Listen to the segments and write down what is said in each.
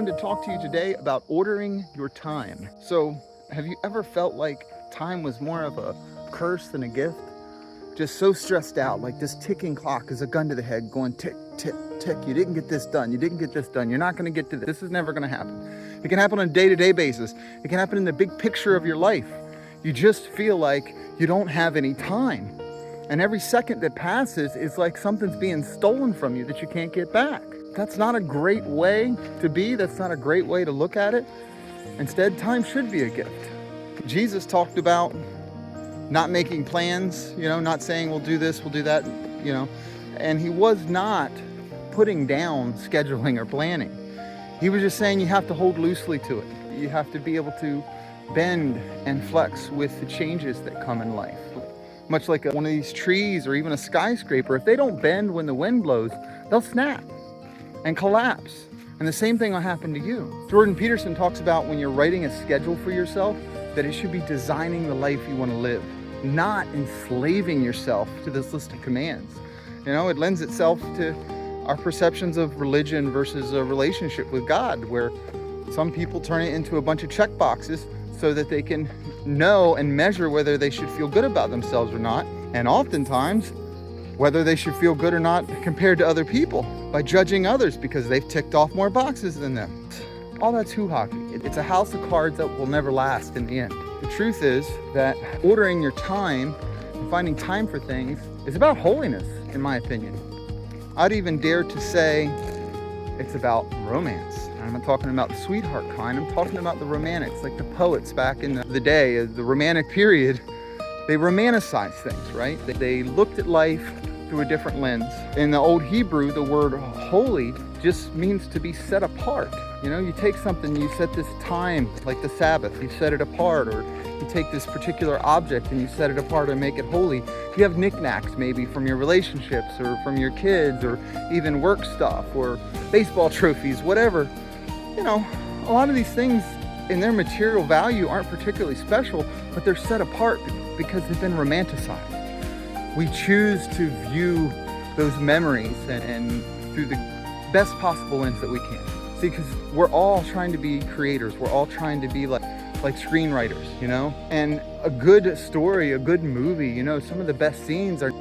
to talk to you today about ordering your time. So, have you ever felt like time was more of a curse than a gift? Just so stressed out, like this ticking clock is a gun to the head going tick, tick, tick. You didn't get this done. You didn't get this done. You're not going to get to this. This is never going to happen. It can happen on a day-to-day basis. It can happen in the big picture of your life. You just feel like you don't have any time. And every second that passes is like something's being stolen from you that you can't get back. That's not a great way to be. That's not a great way to look at it. Instead, time should be a gift. Jesus talked about not making plans, not saying we'll do this, we'll do that, and he was not putting down scheduling or planning. He was just saying you have to hold loosely to it. You have to be able to bend and flex with the changes that come in life. Much like one of these trees or even a skyscraper, if they don't bend when the wind blows, they'll snap and collapse. And the same thing will happen to you. Jordan Peterson talks about when you're writing a schedule for yourself, that it should be designing the life you want to live, not enslaving yourself to this list of commands. It lends itself to our perceptions of religion versus a relationship with God, where some people turn it into a bunch of check boxes so that they can know and measure whether they should feel good about themselves or not, and oftentimes whether they should feel good or not compared to other people by judging others because they've ticked off more boxes than them. All that's hoo-ha. It's a house of cards that will never last in the end. The truth is that ordering your time and finding time for things is about holiness, in my opinion. I'd even dare to say it's about romance. I'm not talking about the sweetheart kind. I'm talking about the romantics, like the poets back in the day, the romantic period. They romanticized things, right? They looked at life through a different lens. In the old Hebrew, the word holy just means to be set apart. You take something, you set this time, like the Sabbath, you set it apart, or you take this particular object and you set it apart and make it holy. You have knickknacks maybe from your relationships or from your kids or even work stuff or baseball trophies, whatever. A lot of these things in their material value aren't particularly special, but they're set apart because they've been romanticized. We choose to view those memories and through the best possible lens that we can. See, because we're all trying to be creators. We're all trying to be like screenwriters, And a good story, a good movie, some of the best scenes are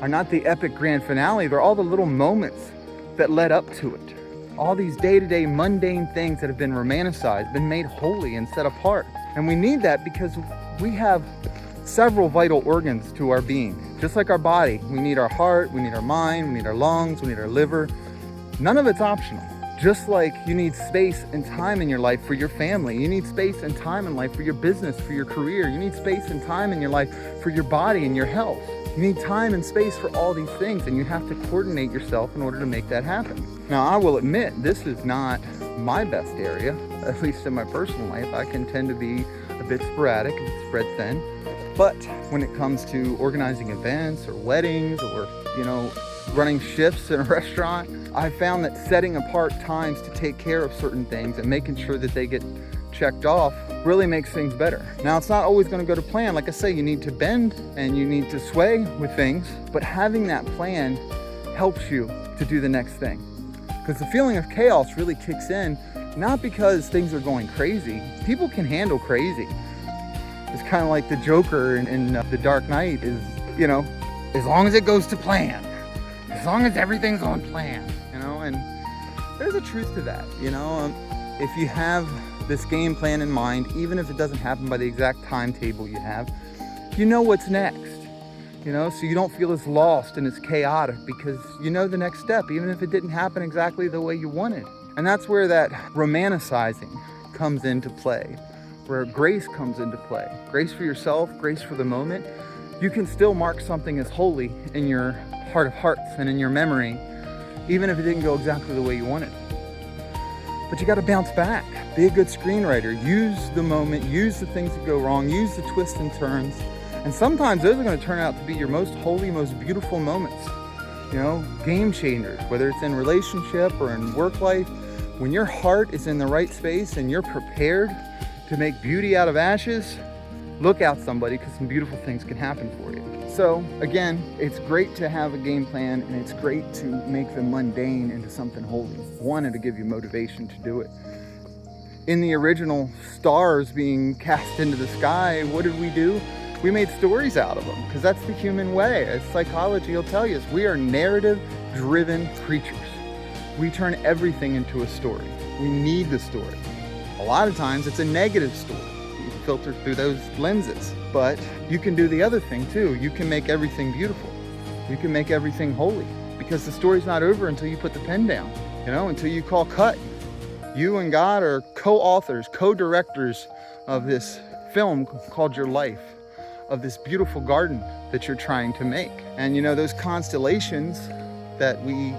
not the epic grand finale. They're all the little moments that led up to it. All these day-to-day mundane things that have been romanticized, been made holy and set apart. And we need that because we have several vital organs to our being. Just like our body, we need our heart, we need our mind, we need our lungs, we need our liver. None of it's optional. Just like you need space and time in your life for your family. You need space and time in life for your business, for your career. You need space and time in your life for your body and your health. You need time and space for all these things, and you have to coordinate yourself in order to make that happen. Now, I will admit, this is not my best area, at least in my personal life. I can tend to be a bit sporadic and spread thin. But when it comes to organizing events or weddings or, running shifts in a restaurant, I found that setting apart times to take care of certain things and making sure that they get checked off really makes things better. Now, it's not always going to go to plan. Like I say, you need to bend and you need to sway with things, but having that plan helps you to do the next thing. Because the feeling of chaos really kicks in, not because things are going crazy. People can handle crazy. It's kind of like the Joker in The Dark Knight is, as long as it goes to plan. As long as everything's on plan, and there's a truth to that, if you have this game plan in mind, even if it doesn't happen by the exact timetable you have, what's next, so you don't feel as lost and as chaotic because the next step, even if it didn't happen exactly the way you wanted. And that's where that romanticizing comes into play, where grace comes into play. Grace for yourself, grace for the moment. You can still mark something as holy in your heart of hearts and in your memory, even if it didn't go exactly the way you wanted. But you got to bounce back. Be a good screenwriter. Use the moment, use the things that go wrong, use the twists and turns. And sometimes those are going to turn out to be your most holy, most beautiful moments. Game changers, whether it's in relationship or in work life. When your heart is in the right space and you're prepared to make beauty out of ashes, look out, somebody, because some beautiful things can happen for you. So again, it's great to have a game plan, and it's great to make the mundane into something holy. One, to give you motivation to do it. in the original stars being cast into the sky, what did we do? We made stories out of them, because that's the human way. As psychology will tell you, we are narrative-driven creatures. We turn everything into a story. We need the story. A lot of times it's a negative story. You filter through those lenses. But you can do the other thing too. You can make everything beautiful. You can make everything holy, because the story's not over until you put the pen down, until you call cut. You and God are co-authors, co-directors of this film called your life, of this beautiful garden that you're trying to make. And those constellations that we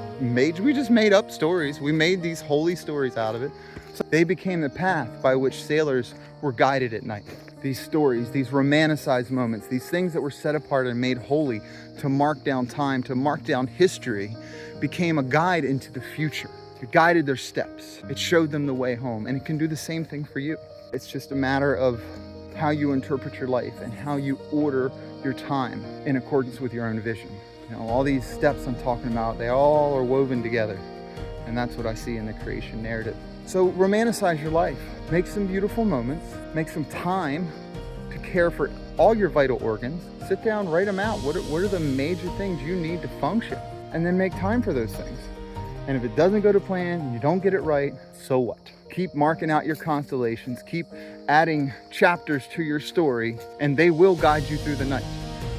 just made up stories. We made these holy stories out of it. So they became the path by which sailors were guided at night. These stories, these romanticized moments, these things that were set apart and made holy to mark down time, to mark down history, became a guide into the future. It guided their steps. It showed them the way home. And it can do the same thing for you. It's just a matter of how you interpret your life and how you order your time in accordance with your own vision. All these steps I'm talking about, they all are woven together. And that's what I see in the creation narrative. So romanticize your life. Make some beautiful moments. Make some time to care for all your vital organs. Sit down, write them out. What are the major things you need to function? And then make time for those things. And if it doesn't go to plan and you don't get it right, so what? Keep marking out your constellations. Keep adding chapters to your story, and they will guide you through the night.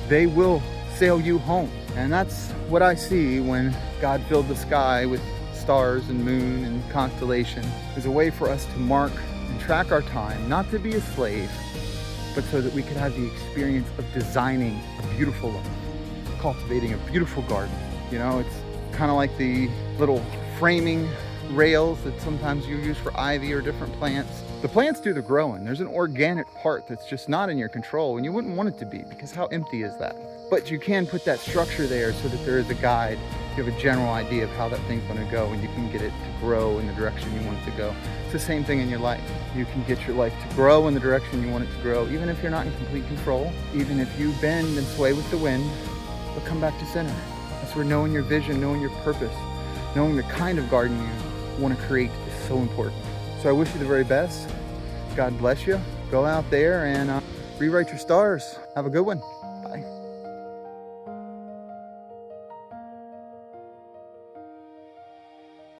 They will sail you home. And that's what I see when God filled the sky with stars and moon and constellations, is a way for us to mark and track our time, not to be a slave, but so that we could have the experience of designing a beautiful life, cultivating a beautiful garden. It's kind of like the little framing rails that sometimes you use for ivy or different plants. The plants do the growing. There's an organic part that's just not in your control, and you wouldn't want it to be, because how empty is that? But you can put that structure there so that there is a guide. You have a general idea of how that thing's going to go, and you can get it to grow in the direction you want it to go. It's the same thing in your life. You can get your life to grow in the direction you want it to grow, even if you're not in complete control, even if you bend and sway with the wind, but come back to center. That's where knowing your vision, knowing your purpose, knowing the kind of garden you want to create is so important. So I wish you the very best. God bless you. Go out there and rewrite your stars. Have a good one.